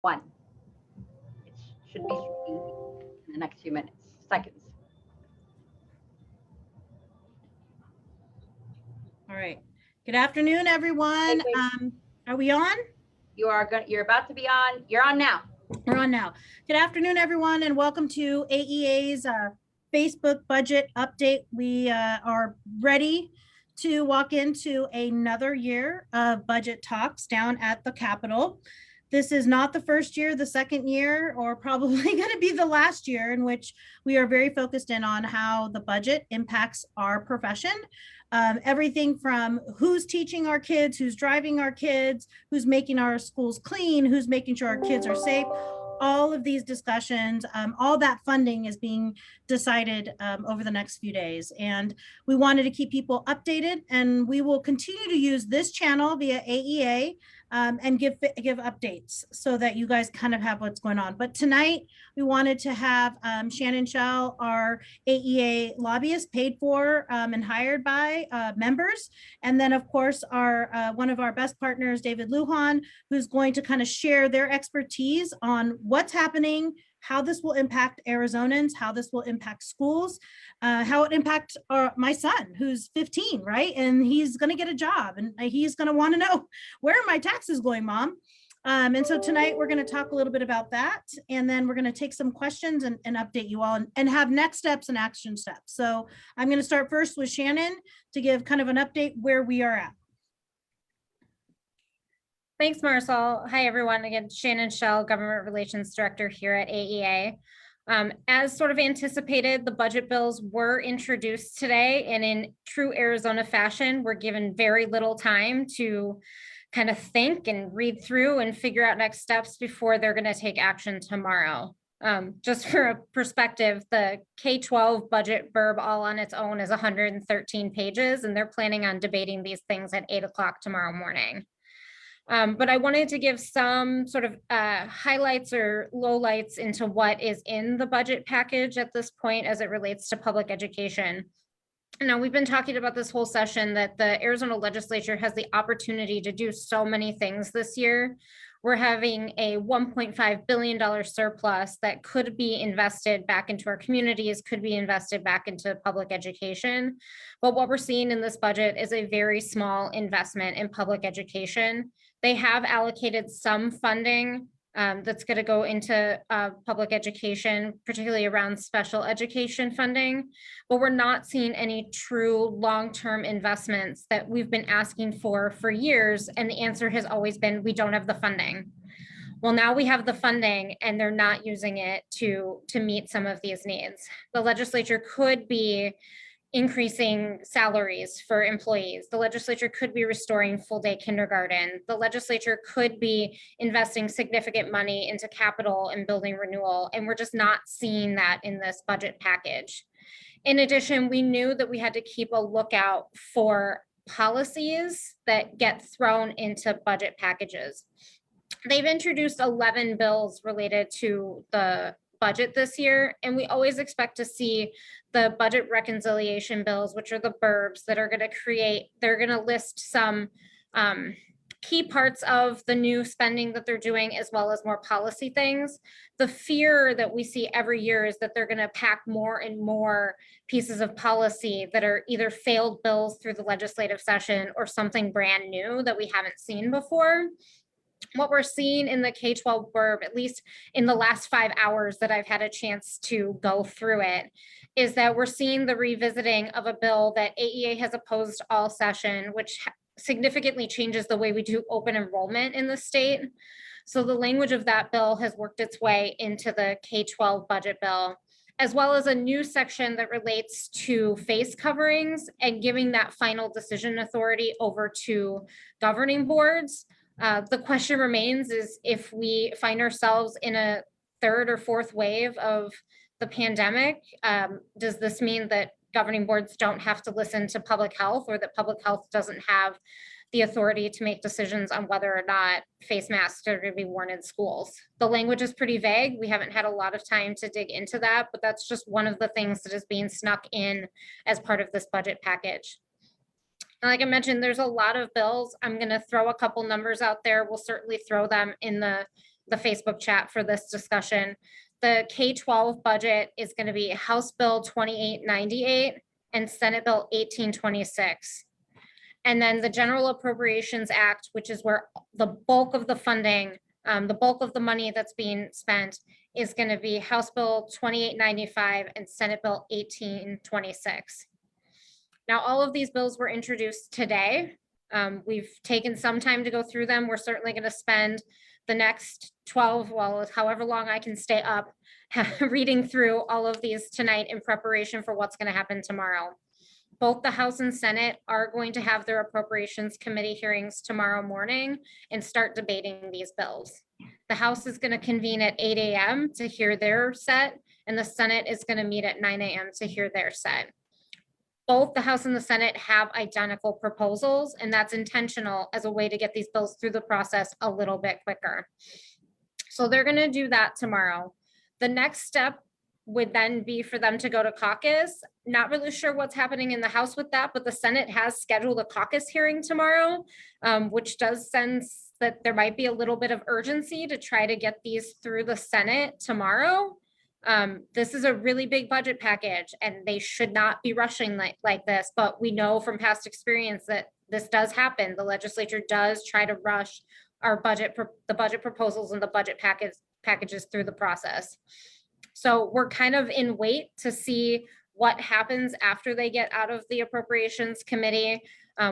One. It should be streaming in the next few seconds. All right. Good afternoon, everyone. Are we on? You're about to be on. You're on now. We're on now. Good afternoon, everyone, and welcome to AEA's Facebook budget update. We are ready to walk into another year of budget talks down at the Capitol. This is not the first year, the second year, or probably going to be the last year in which we are very focused in on how the budget impacts our profession. Everything from who's teaching our kids, who's driving our kids, who's making our schools clean, who's making sure our kids are safe. All of these discussions, all that funding is being decided over the next few days. And we wanted to keep people updated, and we will continue to use this channel via AEA and give updates so that you guys kind of have what's going on. But tonight we wanted to have Shannon Schell, our AEA lobbyist, paid for and hired by members. And then of course our one of our best partners, David Lujan, who's going to kind of share their expertise on what's happening, how this will impact Arizonans, how this will impact schools, how it impacts my son, who's 15, right? And he's going to get a job, and he's going to want to know, where are my taxes going, Mom? And so tonight we're going to talk a little bit about that, and then we're going to take some questions and update you all and have next steps and action steps. So I'm going to start first with Shannon to give kind of an update where we are at. Thanks, Marisol. Hi, everyone. Again, Shannon Schell, Government Relations Director here at AEA. As sort of anticipated, the budget bills were introduced today, and in true Arizona fashion, we're given very little time to kind of think and read through and figure out next steps before they're going to take action tomorrow. Just for a perspective, the K-12 budget burb all on its own is 113 pages, and they're planning on debating these things at 8 o'clock tomorrow morning. But I wanted to give some sort of highlights or lowlights into what is in the budget package at this point as it relates to public education. Now, we've been talking about this whole session that the Arizona legislature has the opportunity to do so many things this year. We're having a $1.5 billion surplus that could be invested back into our communities, could be invested back into public education. But what we're seeing in this budget is a very small investment in public education. They have allocated some funding that's going to go into public education, particularly around special education funding, but we're not seeing any true long-term investments that we've been asking for years. And the answer has always been, we don't have the funding. Well, now we have the funding and they're not using it to meet some of these needs. The legislature could be increasing salaries for employees. The legislature could be restoring full day kindergarten. The legislature could be investing significant money into capital and building renewal. And we're just not seeing that in this budget package. In addition, we knew that we had to keep a lookout for policies that get thrown into budget packages. They've introduced 11 bills related to the budget this year, and we always expect to see the budget reconciliation bills, which are the burbs that are going to they're going to list some key parts of the new spending that they're doing, as well as more policy things. The fear that we see every year is that they're going to pack more and more pieces of policy that are either failed bills through the legislative session or something brand new that we haven't seen before. What we're seeing in the K-12 burb, at least in the last 5 hours that I've had a chance to go through it, is that we're seeing the revisiting of a bill that AEA has opposed all session, which significantly changes the way we do open enrollment in the state. So the language of that bill has worked its way into the K-12 budget bill, as well as a new section that relates to face coverings and giving that final decision authority over to governing boards. The question remains is if we find ourselves in a third or fourth wave of the pandemic, does this mean that governing boards don't have to listen to public health, or that public health doesn't have the authority to make decisions on whether or not face masks are going to be worn in schools? The language is pretty vague. We haven't had a lot of time to dig into that, but that's just one of the things that is being snuck in as part of this budget package. And like I mentioned, there's a lot of bills. I'm going to throw a couple numbers out there. We'll certainly throw them in the the Facebook chat for this discussion. The K-12 budget is going to be House Bill 2898 and Senate Bill 1826. And then the General Appropriations Act, which is where the bulk of the funding, the bulk of the money that's being spent is going to be House Bill 2895 and Senate Bill 1826. Now, all of these bills were introduced today. We've taken some time to go through them. We're certainly going to spend the next 12, well, however long I can stay up reading through all of these tonight in preparation for what's going to happen tomorrow. Both the House and Senate are going to have their Appropriations Committee hearings tomorrow morning and start debating these bills. The House is going to convene at 8 a.m. to hear their set, and the Senate is going to meet at 9 a.m. to hear their set. Both the House and the Senate have identical proposals, and that's intentional as a way to get these bills through the process a little bit quicker. So they're going to do that tomorrow. The next step would then be for them to go to caucus. Not really sure what's happening in the House with that, but the Senate has scheduled a caucus hearing tomorrow, which does sense that there might be a little bit of urgency to try to get these through the Senate tomorrow. This is a really big budget package and they should not be rushing like this, but we know from past experience that this does happen. The legislature does try to rush our the budget proposals and the budget packages through the process. So we're kind of in wait to see what happens after they get out of the Appropriations Committee,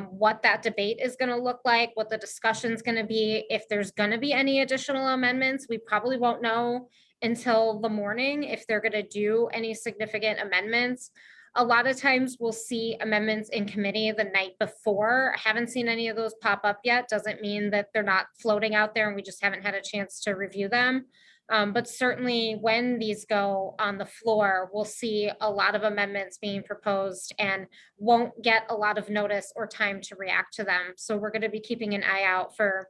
what that debate is going to look like, what the discussion is going to be. If there's going to be any additional amendments, we probably won't know until the morning if they're going to do any significant amendments. A lot of times we'll see amendments in committee the night before. I haven't seen any of those pop up yet. Doesn't mean that they're not floating out there and we just haven't had a chance to review them. But certainly when these go on the floor, we'll see a lot of amendments being proposed and won't get a lot of notice or time to react to them. So we're going to be keeping an eye out for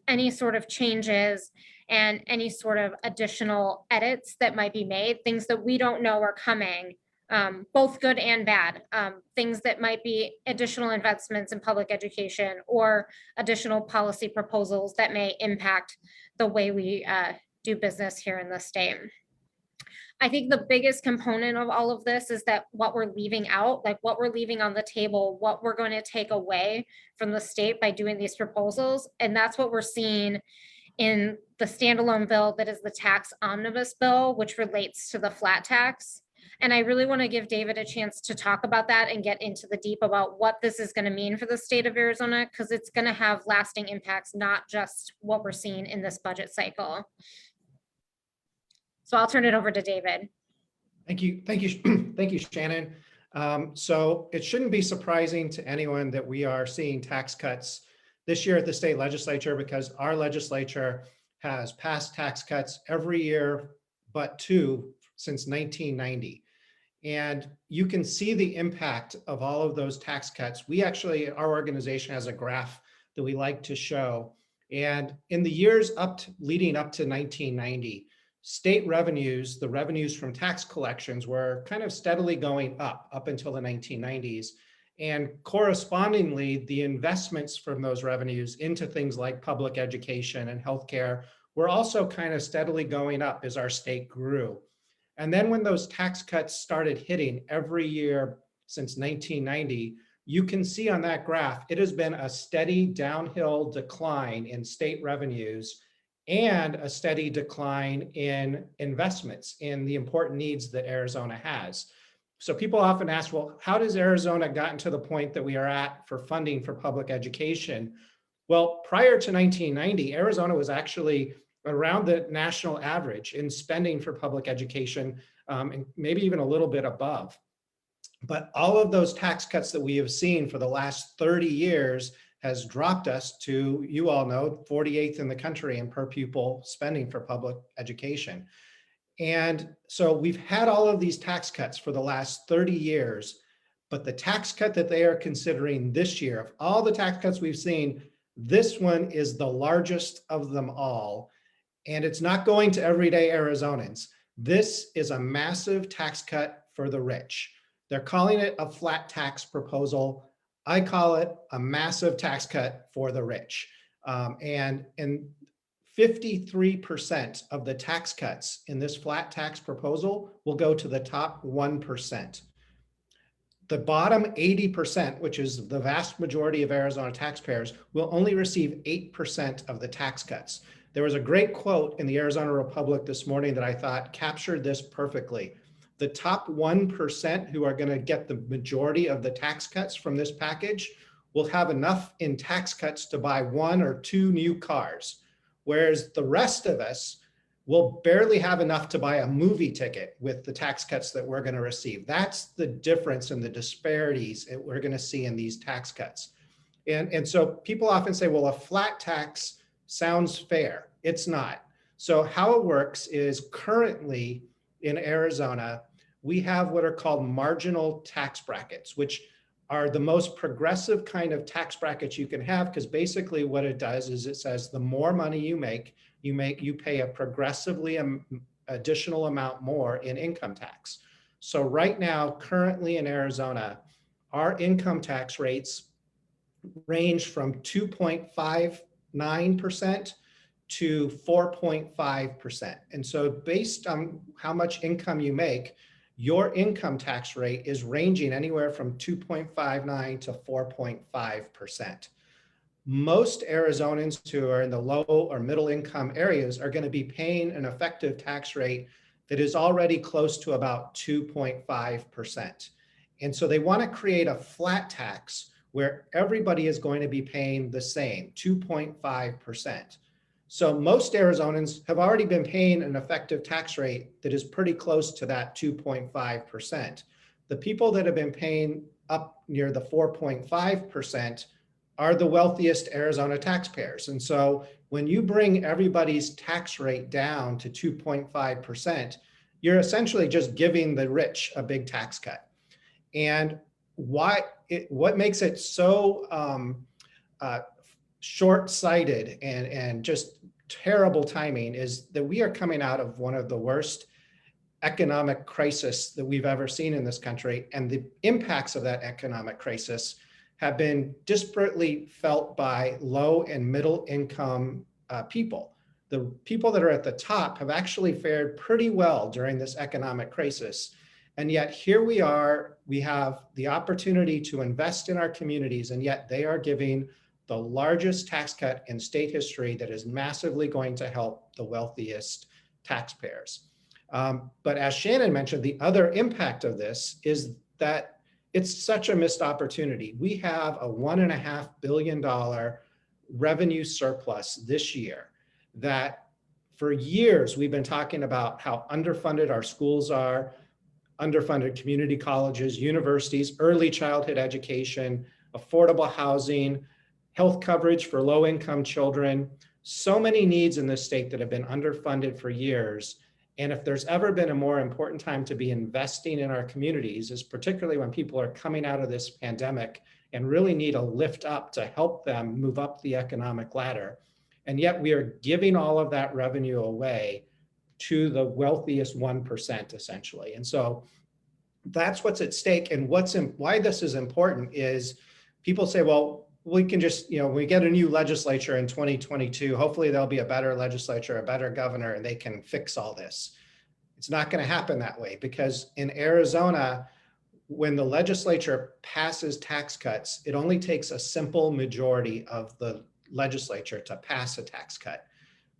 any sort of changes and any sort of additional edits that might be made, things that we don't know are coming, both good and bad, things that might be additional investments in public education or additional policy proposals that may impact the way we do business here in the state. I think the biggest component of all of this is that what we're leaving out, like what we're leaving on the table, what we're going to take away from the state by doing these proposals. And that's what we're seeing in the standalone bill that is the tax omnibus bill, which relates to the flat tax. And I really want to give David a chance to talk about that and get into the deep about what this is going to mean for the state of Arizona, because it's going to have lasting impacts, not just what we're seeing in this budget cycle. So I'll turn it over to David. Thank you, Shannon. So it shouldn't be surprising to anyone that we are seeing tax cuts this year at the state legislature, because our legislature has passed tax cuts every year but two since 1990. And you can see the impact of all of those tax cuts. Our organization has a graph that we like to show. And in the years leading up to 1990, state revenues, the revenues from tax collections, were kind of steadily going up until the 1990s. And correspondingly, the investments from those revenues into things like public education and healthcare were also kind of steadily going up as our state grew. And then when those tax cuts started hitting every year since 1990, you can see on that graph, it has been a steady downhill decline in state revenues and a steady decline in investments in the important needs that Arizona has. So people often ask, well, how does Arizona gotten to the point that we are at for funding for public education? Well, prior to 1990, Arizona was actually around the national average in spending for public education, and maybe even a little bit above. But all of those tax cuts that we have seen for the last 30 years has dropped us to, you all know, 48th in the country in per pupil spending for public education. And so we've had all of these tax cuts for the last 30 years, but the tax cut that they are considering this year, of all the tax cuts we've seen, this one is the largest of them all. And it's not going to everyday Arizonans. This is a massive tax cut for the rich. They're calling it a flat tax proposal. I call it a massive tax cut for the rich. And 53% of the tax cuts in this flat tax proposal will go to the top 1%. The bottom 80%, which is the vast majority of Arizona taxpayers, will only receive 8% of the tax cuts. There was a great quote in the Arizona Republic this morning that I thought captured this perfectly. The top 1% who are going to get the majority of the tax cuts from this package will have enough in tax cuts to buy 1 or 2 new cars, whereas the rest of us will barely have enough to buy a movie ticket with the tax cuts that we're going to receive. That's the difference in the disparities that we're going to see in these tax cuts. And so people often say, well, a flat tax sounds fair. It's not. So how it works is currently in Arizona, we have what are called marginal tax brackets, which are the most progressive kind of tax brackets you can have, because basically what it does is it says the more money you make, you pay a progressively additional amount more in income tax. So right now, currently in Arizona, our income tax rates range from 2.59% to 4.5%. And so based on how much income you make, your income tax rate is ranging anywhere from 2.59 to 4.5%. Most Arizonans who are in the low or middle income areas are going to be paying an effective tax rate that is already close to about 2.5%. And so they want to create a flat tax where everybody is going to be paying the same, 2.5%. So most Arizonans have already been paying an effective tax rate that is pretty close to that 2.5%. The people that have been paying up near the 4.5% are the wealthiest Arizona taxpayers. And so when you bring everybody's tax rate down to 2.5%, you're essentially just giving the rich a big tax cut. And what makes it so short-sighted and just terrible timing is that we are coming out of one of the worst economic crisis that we've ever seen in this country. And the impacts of that economic crisis have been disparately felt by low and middle income people. The people that are at the top have actually fared pretty well during this economic crisis. And yet here we are, we have the opportunity to invest in our communities, and yet they are giving the largest tax cut in state history that is massively going to help the wealthiest taxpayers. But as Shannon mentioned, the other impact of this is that it's such a missed opportunity. We have a $1.5 billion revenue surplus this year that for years we've been talking about how underfunded our schools are, underfunded community colleges, universities, early childhood education, affordable housing, health coverage for low-income children, so many needs in this state that have been underfunded for years. And if there's ever been a more important time to be investing in our communities, is particularly when people are coming out of this pandemic and really need a lift up to help them move up the economic ladder. And yet we are giving all of that revenue away to the wealthiest 1%, essentially. And so that's what's at stake. And why this is important is people say, well, we can just, we get a new legislature in 2022, hopefully there'll be a better legislature, a better governor, and they can fix all this. It's not going to happen that way, because in Arizona, when the legislature passes tax cuts, it only takes a simple majority of the legislature to pass a tax cut.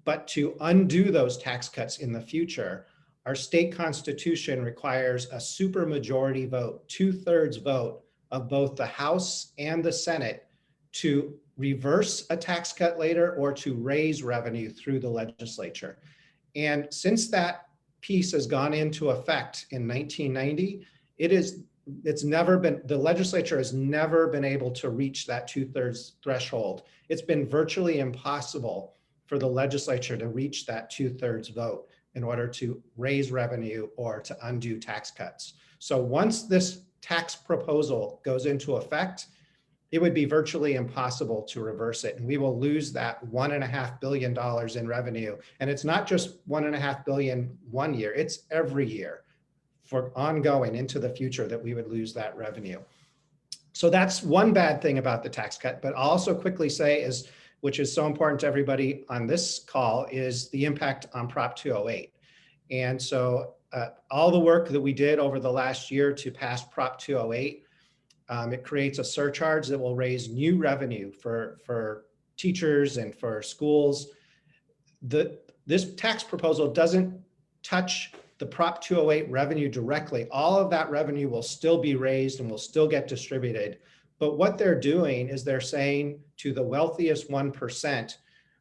But to undo those tax cuts in the future, our state constitution requires a supermajority vote, 2/3 vote of both the House and the Senate to reverse a tax cut later or to raise revenue through the legislature. And since that piece has gone into effect in 1990, the legislature has never been able to reach that 2/3 threshold. It's been virtually impossible for the legislature to reach that 2/3 vote in order to raise revenue or to undo tax cuts. So once this tax proposal goes into effect, it would be virtually impossible to reverse it. And we will lose that $1.5 billion in revenue. And it's not just $1.5 billion one year, it's every year for ongoing into the future that we would lose that revenue. So that's one bad thing about the tax cut. But I'll also quickly say is which is so important to everybody on this call, is the impact on Prop 208. And so all the work that we did over the last year to pass Prop 208, it creates a surcharge that will raise new revenue for teachers and for schools. This tax proposal doesn't touch the Prop 208 revenue directly. All of that revenue will still be raised and will still get distributed. But what they're doing is they're saying to the wealthiest 1%,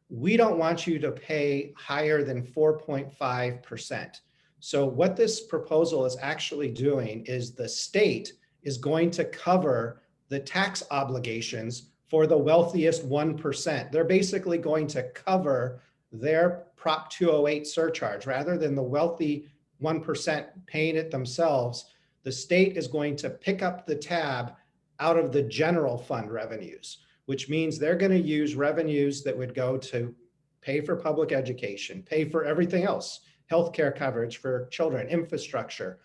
we don't want you to pay higher than 4.5%. So what this proposal is actually doing is the state is going to cover the tax obligations for the wealthiest 1%. They're basically going to cover their Prop 208 surcharge rather than the wealthy 1% paying it themselves. The state is going to pick up the tab out of the general fund revenues, which means they're going to use revenues that would go to pay for public education, pay for everything else, healthcare coverage for children, infrastructure.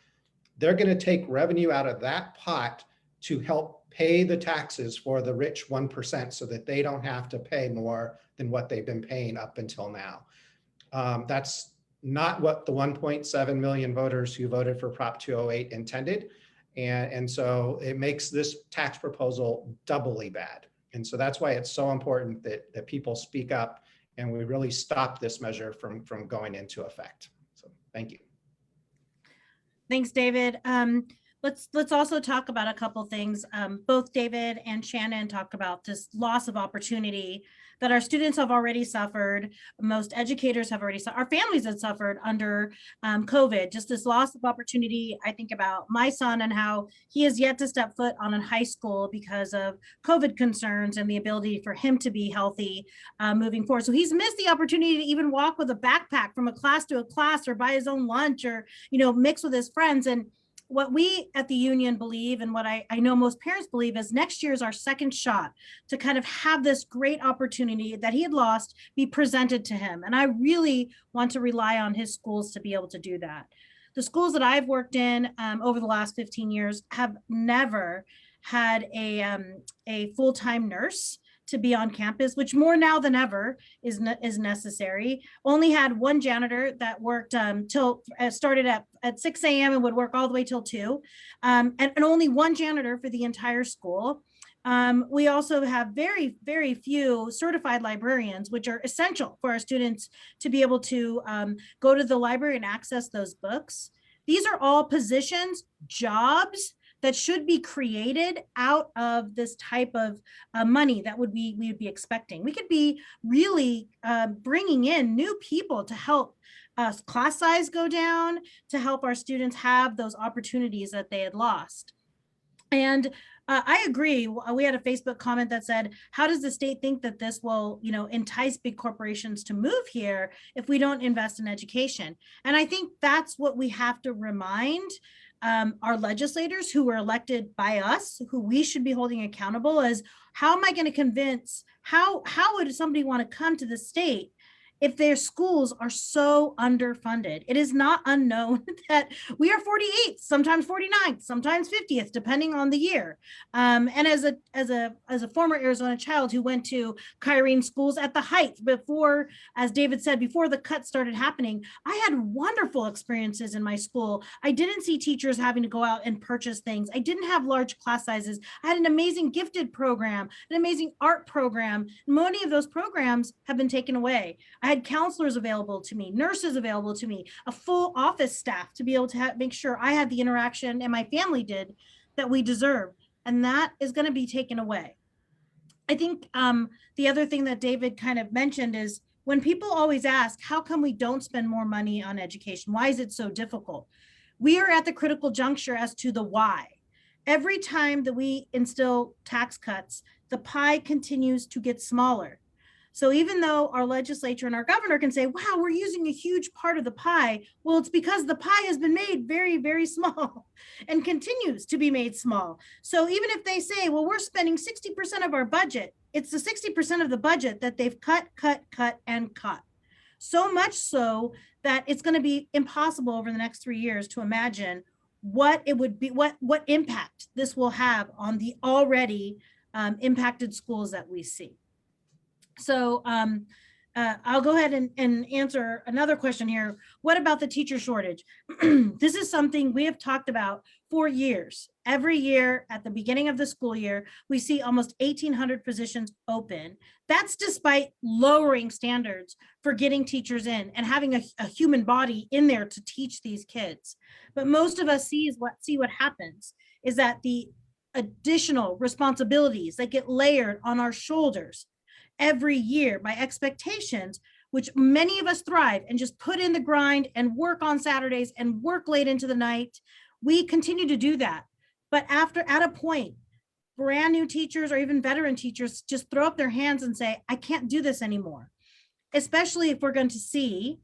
They're going to take revenue out of that pot to help pay the taxes for the rich 1% so that they don't have to pay more than what they've been paying up until now. That's not what the 1.7 million voters who voted for Prop 208 intended. And so it makes this tax proposal doubly bad. And so that's why it's so important that people speak up and we really stop this measure from going into effect. So thank you. Thanks, David. Let's also talk about a couple things. Both David and Shannon talked about this loss of opportunity that our students have already suffered. Most educators have already suffered. Our families have suffered under COVID. Just this loss of opportunity. I think about my son and how he has yet to step foot on a high school because of COVID concerns and the ability for him to be healthy moving forward. So he's missed the opportunity to even walk with a backpack from a class to a class or buy his own lunch or, mix with his friends. And what we at the union believe and what I know most parents believe is next year is our second shot to kind of have this great opportunity that he had lost be presented to him. And I really want to rely on his schools to be able to do that. The schools that I've worked in over the last 15 years have never had a full-time nurse to be on campus, which more now than ever is necessary. Only had one janitor that worked started at 6 a.m. and would work all the way till 2, and only one janitor for the entire school. We also have very, very few certified librarians, which are essential for our students to be able to go to the library and access those books. These are all positions, jobs that should be created out of this type of money that we would be expecting. We could be really bringing in new people to help class size go down, to help our students have those opportunities that they had lost. And I agree. We had a Facebook comment that said, how does the state think that this will, entice big corporations to move here if we don't invest in education? And I think that's what we have to remind our legislators who were elected by us, who we should be holding accountable, is how am I going to convince, how would somebody want to come to the state if their schools are so underfunded? It is not unknown that we are 48th, sometimes 49th, sometimes 50th, depending on the year. And as a former Arizona child who went to Kyrene schools at the height before, as David said, before the cuts started happening, I had wonderful experiences in my school. I didn't see teachers having to go out and purchase things. I didn't have large class sizes. I had an amazing gifted program, an amazing art program. Many of those programs have been taken away. I had counselors available to me, nurses available to me, a full office staff to be able to make sure I had the interaction and my family did that we deserve. And that is going to be taken away. I think the other thing that David kind of mentioned is when people always ask, how come we don't spend more money on education? Why is it so difficult? We are at the critical juncture as to the why. Every time that we instill tax cuts, the pie continues to get smaller. So even though our legislature and our governor can say, wow, we're using a huge part of the pie, well, it's because the pie has been made very, very small and continues to be made small. So even if they say, well, we're spending 60% of our budget, it's the 60% of the budget that they've cut, and cut. So much so that it's going to be impossible over the next 3 years to imagine what it would be, what impact this will have on the already impacted schools that we see. So I'll go ahead and answer another question here. What about the teacher shortage? This is something we have talked about for years. Every year at the beginning of the school year, we see almost 1,800 positions open. That's despite lowering standards for getting teachers in and having a human body in there to teach these kids. But most of us see what happens is that the additional responsibilities that get layered on our shoulders every year by expectations, which many of us thrive and just put in the grind and work on Saturdays and work late into the night. We continue to do that. But at a point, brand new teachers or even veteran teachers just throw up their hands and say, I can't do this anymore. Especially if we're going to see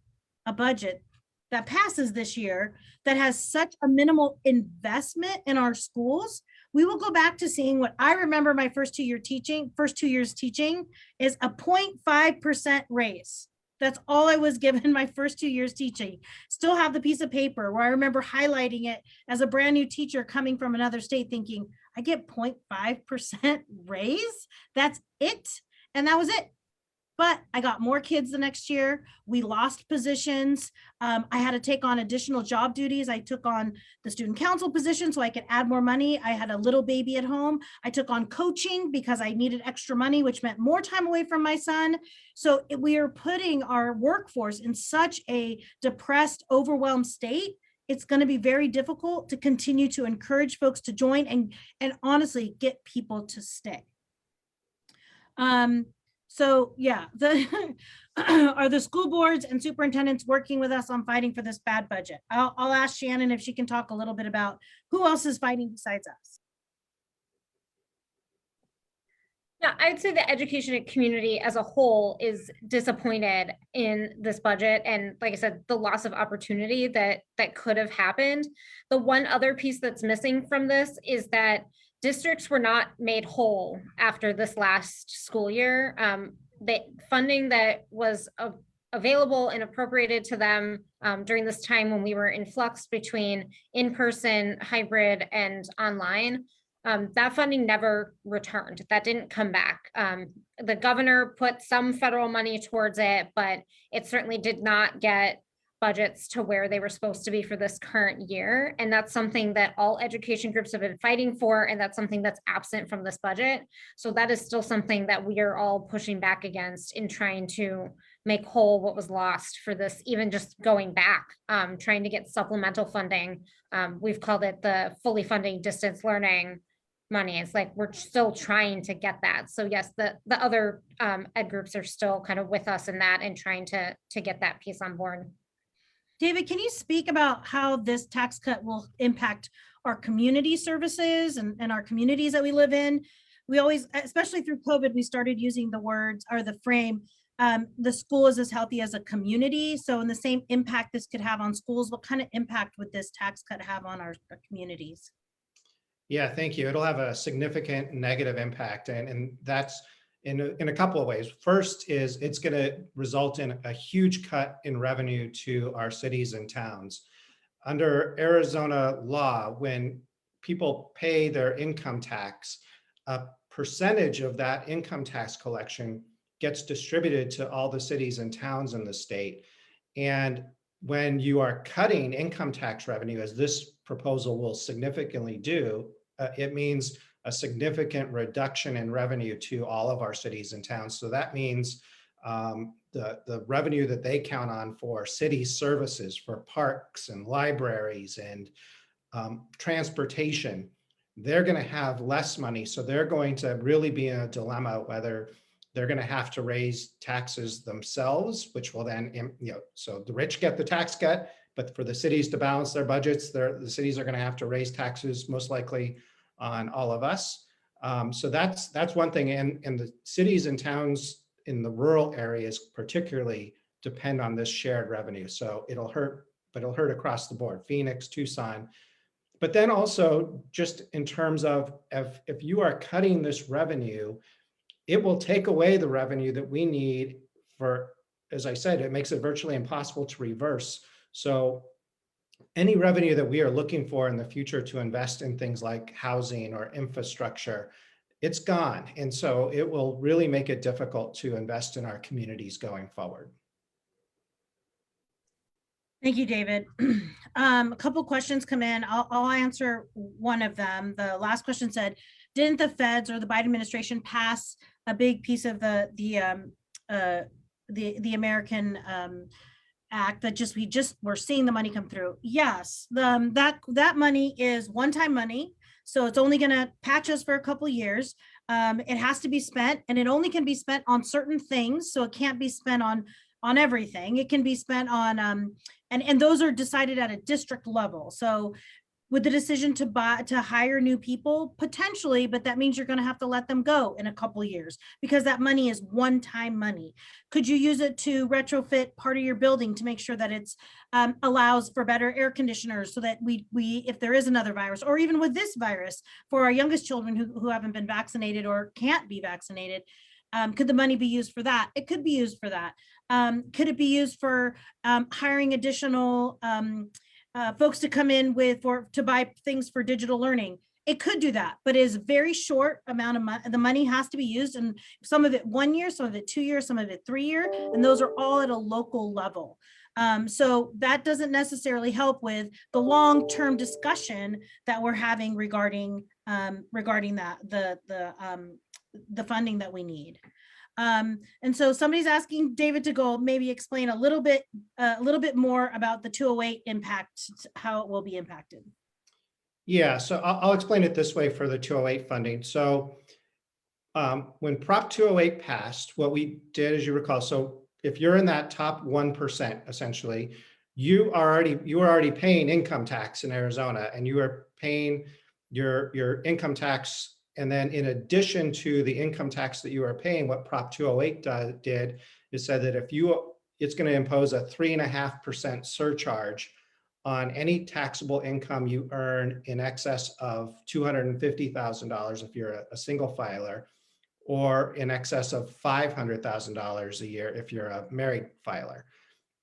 a budget that passes this year that has such a minimal investment in our schools. We will go back to seeing what I remember my first 2 years teaching is a 0.5% raise. That's all I was given my first 2 years teaching. Still have the piece of paper where I remember highlighting it as a brand new teacher coming from another state thinking, I get 0.5% raise? That's it? And that was it. But I got more kids the next year. We lost positions. I had to take on additional job duties. I took on the student council position so I could add more money. I had a little baby at home. I took on coaching because I needed extra money, which meant more time away from my son. So we are putting our workforce in such a depressed, overwhelmed state. It's going to be very difficult to continue to encourage folks to join and honestly get people to stay. So yeah, are the school boards and superintendents working with us on fighting for this bad budget? I'll ask Shannon if she can talk a little bit about who else is fighting besides us. Yeah, I'd say the education community as a whole is disappointed in this budget. And like I said, the loss of opportunity that could have happened. The one other piece that's missing from this is that districts were not made whole after this last school year. The funding that was available and appropriated to them during this time when we were in flux between in-person, hybrid, and online, that funding never returned. That didn't come back. The governor put some federal money towards it, but it certainly did not get budgets to where they were supposed to be for this current year. And that's something that all education groups have been fighting for. And that's something that's absent from this budget. So that is still something that we are all pushing back against in trying to make whole what was lost for this, even just going back, trying to get supplemental funding. We've called it the fully funding distance learning money. It's like we're still trying to get that. So yes, the other ed groups are still kind of with us in that and trying to get that piece on board. David, can you speak about how this tax cut will impact our community services and our communities that we live in? We always, especially through COVID, we started using the words or the frame, the school is as healthy as a community. So in the same impact this could have on schools, what kind of impact would this tax cut have on our communities? Yeah, thank you. It'll have a significant negative impact, and that's in a couple of ways. First is it's going to result in a huge cut in revenue to our cities and towns. Under Arizona law, when people pay their income tax, a percentage of that income tax collection gets distributed to all the cities and towns in the state. And when you are cutting income tax revenue, as this proposal will significantly do, it means a significant reduction in revenue to all of our cities and towns. So that means the revenue that they count on for city services, for parks and libraries and transportation, they're going to have less money. So they're going to really be in a dilemma whether they're going to have to raise taxes themselves, which will then, so the rich get the tax cut, but for the cities to balance their budgets, the cities are going to have to raise taxes most likely on all of us. So that's one thing. And the cities and towns in the rural areas particularly depend on this shared revenue. So it'll hurt, but it'll hurt across the board, Phoenix, Tucson. But then also just in terms of if you are cutting this revenue, it will take away the revenue that we need for, as I said, it makes it virtually impossible to reverse. So any revenue that we are looking for in the future to invest in things like housing or infrastructure, it's gone. And so it will really make it difficult to invest in our communities going forward. Thank you, David. A couple questions come in. I'll answer one of them. The last question said, didn't the feds or the Biden administration pass a big piece of the American Act that we're seeing the money come through? Yes, that money is one-time money. So it's only going to patch us for a couple of years. It has to be spent, and it only can be spent on certain things. So it can't be spent on everything. It can be spent on, and those are decided at a district level. So with the decision to hire new people, potentially, but that means you're going to have to let them go in a couple of years because that money is one-time money. Could you use it to retrofit part of your building to make sure that it's allows for better air conditioners so that we if there is another virus, or even with this virus for our youngest children who haven't been vaccinated or can't be vaccinated, could the money be used for that? It could be used for that. Could it be used for hiring additional folks to come in to buy things for digital learning? It could do that, but it is a very short amount of money. The money has to be used, and some of it 1 year, some of it 2 years, some of it 3 year, and those are all at a local level. So that doesn't necessarily help with the long-term discussion that we're having regarding that the funding that we need. And so somebody's asking David to go maybe explain a little bit more about the 208 impact, how it will be impacted. Yeah, so I'll explain it this way for the 208 funding. So when Prop 208 passed, what we did, as you recall, so if you're in that top 1%, essentially, you are already paying income tax in Arizona, and you are paying your income tax. And then in addition to the income tax that you are paying, what Prop 208 did is said that it's going to impose a 3.5% surcharge on any taxable income you earn in excess of $250,000 if you're a single filer, or in excess of $500,000 a year if you're a married filer.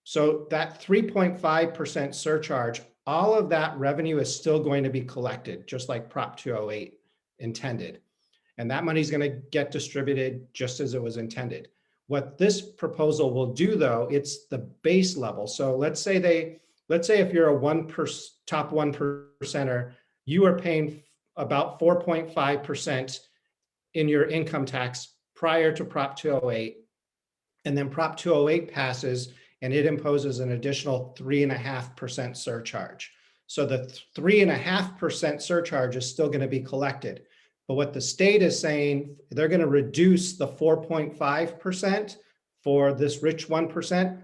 So that 3.5% surcharge, all of that revenue is still going to be collected, just like Prop 208 intended. And that money is going to get distributed just as it was intended. What this proposal will do, though, it's the base level. So let's say if you're a top 1%er, you are paying about 4.5% in your income tax prior to Prop 208. And then Prop 208 passes and it imposes an additional 3.5% surcharge. So the 3.5% surcharge is still going to be collected. But what the state is saying, they're going to reduce the 4.5% for this rich 1%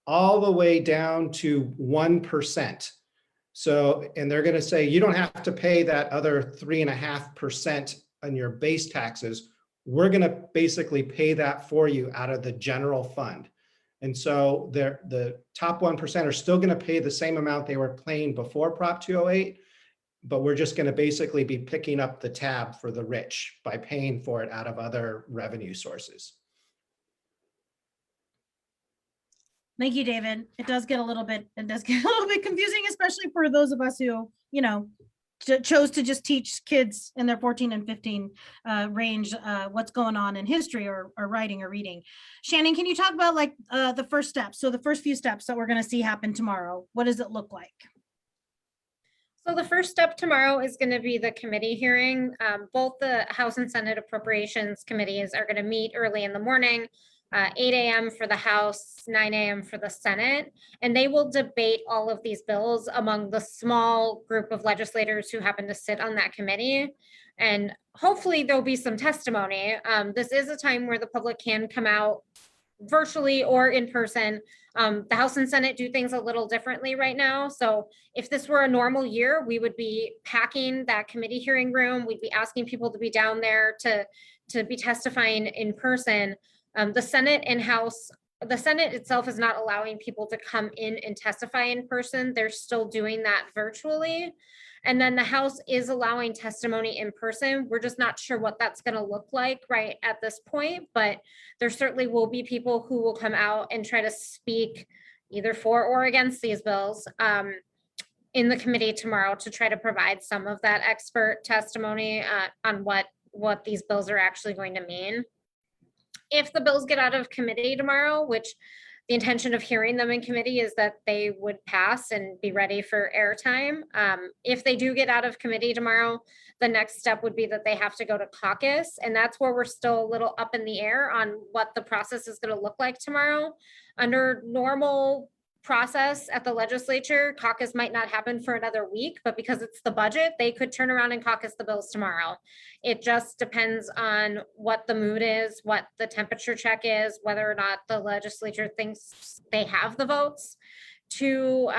all the way down to 1%. So, and they're going to say, you don't have to pay that other 3.5% on your base taxes. We're going to basically pay that for you out of the general fund. And so the top 1% are still going to pay the same amount they were paying before Prop 208, but we're just going to basically be picking up the tab for the rich by paying for it out of other revenue sources. Thank you, David. It does get a little bit confusing, especially for those of us who, chose to just teach kids in their 14 and 15 range what's going on in history or writing or reading. Shannon, can you talk about the first steps? So the first few steps that we're going to see happen tomorrow, what does it look like? So the first step tomorrow is going to be the committee hearing. Both the House and Senate Appropriations Committees are going to meet early in the morning, 8 a.m. for the House, 9 a.m. for the Senate, and they will debate all of these bills among the small group of legislators who happen to sit on that committee. And hopefully there'll be some testimony. This is a time where the public can come out virtually or in person. The House and Senate do things a little differently right now. So if this were a normal year, we would be packing that committee hearing room. We'd be asking people to be down there to be testifying in person. The Senate and House, the Senate itself is not allowing people to come in and testify in person. They're still doing that virtually. And then the House is allowing testimony in person. We're just not sure what that's going to look like right at this point, but there certainly will be people who will come out and try to speak either for or against these bills in the committee tomorrow to try to provide some of that expert testimony on what what these bills are actually going to mean. If the bills get out of committee tomorrow, which the intention of hearing them in committee is that they would pass and be ready for airtime. If they do get out of committee tomorrow, the next step would be that they have to go to caucus. And that's where we're still a little up in the air on what the process is going to look like tomorrow. Under normal process at the legislature, caucus might not happen for another week, but because it's the budget, they could turn around and caucus the bills tomorrow. It just depends on what the mood is, what the temperature check is, whether or not the legislature thinks they have the votes to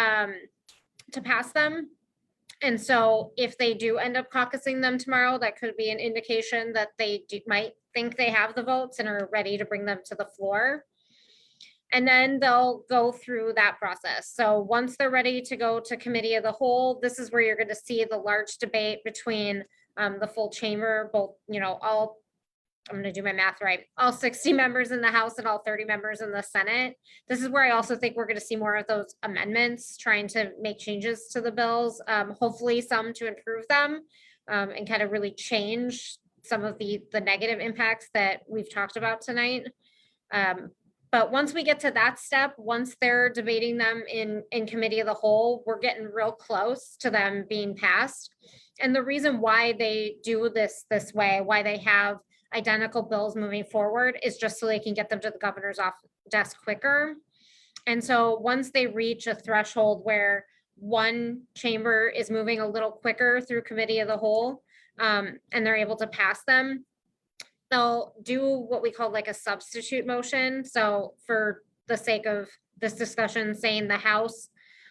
pass them. And so if they do end up caucusing them tomorrow, that could be an indication that they might think they have the votes and are ready to bring them to the floor. And then they'll go through that process. So once they're ready to go to committee of the whole, this is where you're going to see the large debate between the full chamber, both, all, I'm going to do my math right, all 60 members in the House and all 30 members in the Senate. This is where I also think we're going to see more of those amendments, trying to make changes to the bills, hopefully some to improve them and kind of really change some of the negative impacts that we've talked about tonight. But once we get to that step, once they're debating them in committee of the whole, we're getting real close to them being passed. And the reason why they do this way, why they have identical bills moving forward, is just so they can get them to the governor's desk quicker. And so once they reach a threshold where one chamber is moving a little quicker through committee of the whole, and they're able to pass them, they'll do what we call like a substitute motion. So for the sake of this discussion, saying the House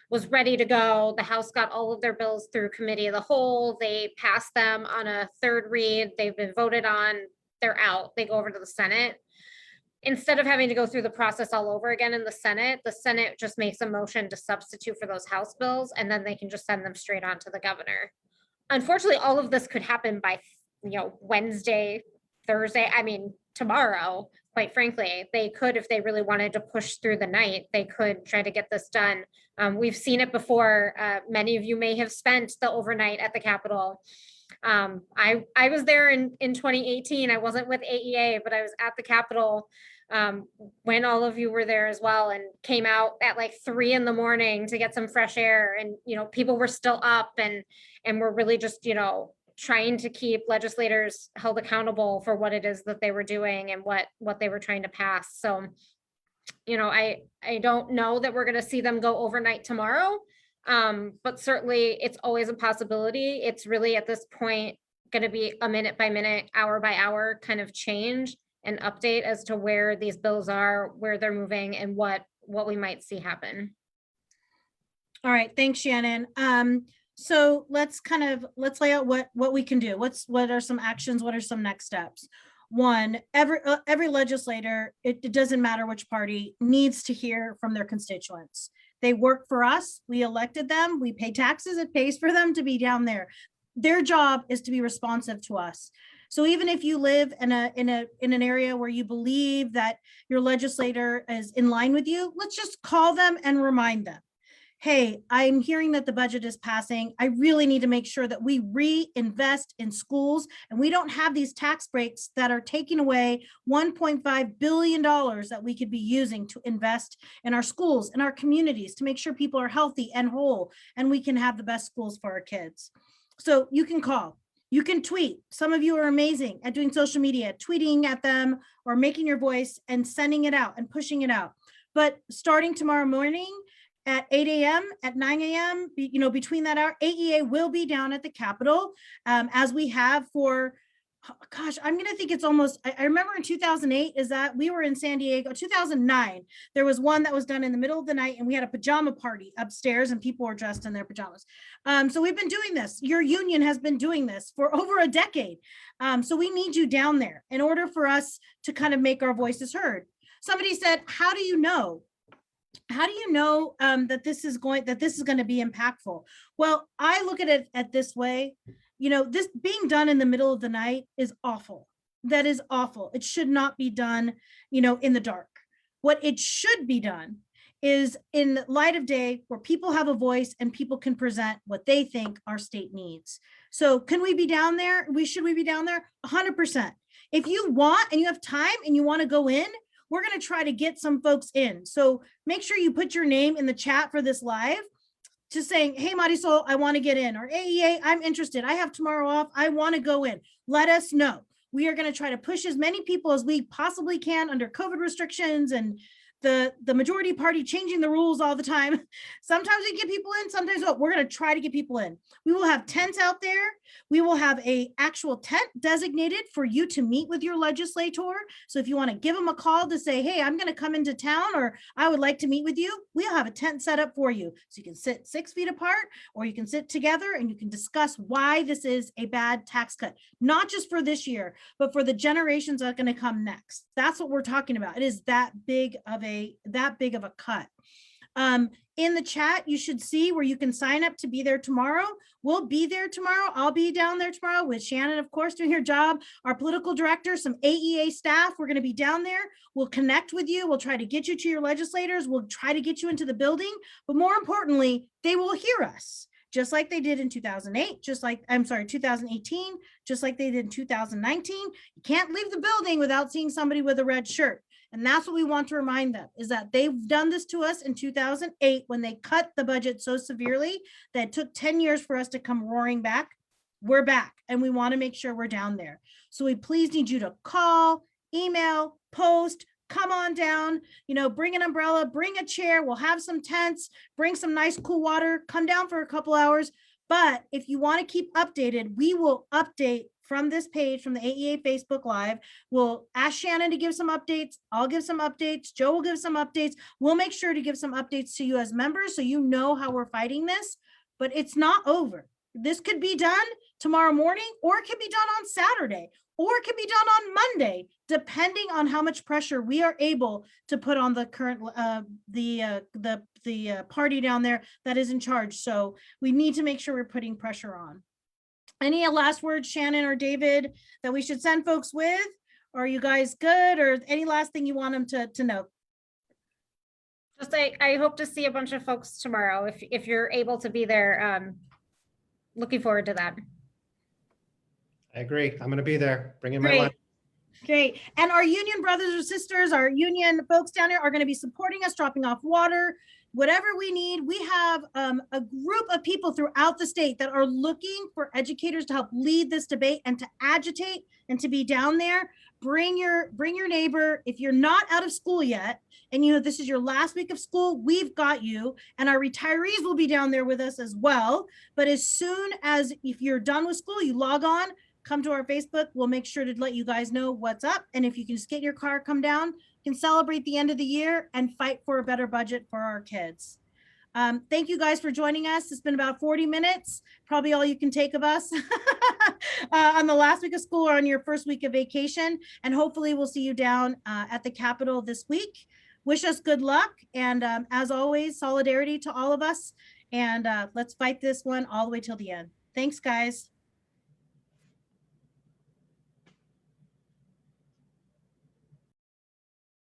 was ready to go, the House got all of their bills through committee of the whole, they passed them on a third read, they've been voted on, they're out, they go over to the Senate. Instead of having to go through the process all over again in the Senate just makes a motion to substitute for those House bills, and then they can just send them straight on to the governor. Unfortunately, all of this could happen by, Wednesday, Thursday, tomorrow, quite frankly. They could, if they really wanted to push through the night, they could try to get this done. We've seen it before. Many of you may have spent the overnight at the Capitol. I was there in 2018. I wasn't with AEA, but I was at the Capitol when all of you were there as well, and came out at like 3 a.m. to get some fresh air. And, people were still up and were really just, trying to keep legislators held accountable for what it is that they were doing and what they were trying to pass. So, I don't know that we're going to see them go overnight tomorrow, but certainly it's always a possibility. It's really at this point going to be a minute by minute, hour by hour kind of change and update as to where these bills are, where they're moving, and what we might see happen. All right, thanks, Shannon. So let's lay out what we can do. What are some actions? What are some next steps? One, every legislator, it doesn't matter which party, needs to hear from their constituents. They work for us. We elected them. We pay taxes. It pays for them to be down there. Their job is to be responsive to us. So even if you live in an area where you believe that your legislator is in line with you, let's just call them and remind them. Hey, I'm hearing that the budget is passing. I really need to make sure that we reinvest in schools and we don't have these tax breaks that are taking away $1.5 billion that we could be using to invest in our schools, in our communities, to make sure people are healthy and whole and we can have the best schools for our kids. So you can call, you can tweet. Some of you are amazing at doing social media, tweeting at them or making your voice and sending it out and pushing it out. But starting tomorrow morning, at 8 a.m., at 9 a.m., between that hour, AEA will be down at the Capitol as we have for, I'm going to think it's almost, I remember in 2008 is that we were in San Diego, 2009, there was one that was done in the middle of the night and we had a pajama party upstairs and people were dressed in their pajamas. So we've been doing this. Your union has been doing this for over a decade. So we need you down there in order for us to kind of make our voices heard. Somebody said, how do you know? How do you know that this is going to be impactful? Well, I look at it this way. This being done in the middle of the night is awful. That is awful. It should not be done, in the dark. What it should be done is in light of day where people have a voice and people can present what they think our state needs. So can we be down there? Should we be down there? 100%. If you want and you have time and you want to go in, we're going to try to get some folks in. So make sure you put your name in the chat for this live, just saying, hey, Marisol, I want to get in, or AEA, I'm interested. I have tomorrow off. I want to go in. Let us know. We are going to try to push as many people as we possibly can under COVID restrictions and the majority party changing the rules all the time. Sometimes we get people in, sometimes we're going to try to get people in. We will have tents out there. We will have a actual tent designated for you to meet with your legislator. So if you want to give them a call to say, hey, I'm going to come into town, or I would like to meet with you, we'll have a tent set up for you. So you can sit 6 feet apart, or you can sit together and you can discuss why this is a bad tax cut, not just for this year, but for the generations that are going to come next. That's what we're talking about. It is that big of a cut. In the chat, you should see where you can sign up to be there tomorrow. We'll be there tomorrow. I'll be down there tomorrow with Shannon, of course, doing her job, our political director, some AEA staff. We're going to be down there. We'll connect with you. We'll try to get you to your legislators. We'll try to get you into the building. But more importantly, they will hear us, just like they did in 2008, 2018, just like they did in 2019. You can't leave the building without seeing somebody with a red shirt. And that's what we want to remind them, is that they've done this to us in 2008 when they cut the budget so severely that it took 10 years for us to come roaring back. We're back, and we want to make sure we're down there. So we please need you to call, email, post, come on down, bring an umbrella, bring a chair. We'll have some tents, bring some nice cool water, come down for a couple hours. But if you want to keep updated, we will update from this page, from the AEA Facebook Live. We'll ask Shannon to give some updates. I'll give some updates. Joe will give some updates. We'll make sure to give some updates to you as members so you know how we're fighting this. But it's not over. This could be done tomorrow morning, or it could be done on Saturday, or it could be done on Monday, depending on how much pressure we are able to put on the current the party down there that is in charge. So we need to make sure we're putting pressure on. Any last words, Shannon or David, that we should send folks with? Or are you guys good? Or any last thing you want them to know? Just I hope to see a bunch of folks tomorrow if you're able to be there. Looking forward to that. I agree. I'm going to be there. Bring in my lunch. Great. And our union brothers or sisters, our union folks down there are going to be supporting us, dropping off water, whatever we need. We have a group of people throughout the state that are looking for educators to help lead this debate and to agitate and to be down there. Bring your neighbor. If you're not out of school yet, and this is your last week of school, we've got you. And our retirees will be down there with us as well. But as soon as, if you're done with school, you log on, come to our Facebook. We'll make sure to let you guys know what's up. And if you can just get in your car, come down, you can celebrate the end of the year and fight for a better budget for our kids. Thank you guys for joining us. It's been about 40 minutes, probably all you can take of us on the last week of school or on your first week of vacation. And hopefully we'll see you down at the Capitol this week. Wish us good luck. And as always, solidarity to all of us. And let's fight this one all the way till the end. Thanks, guys.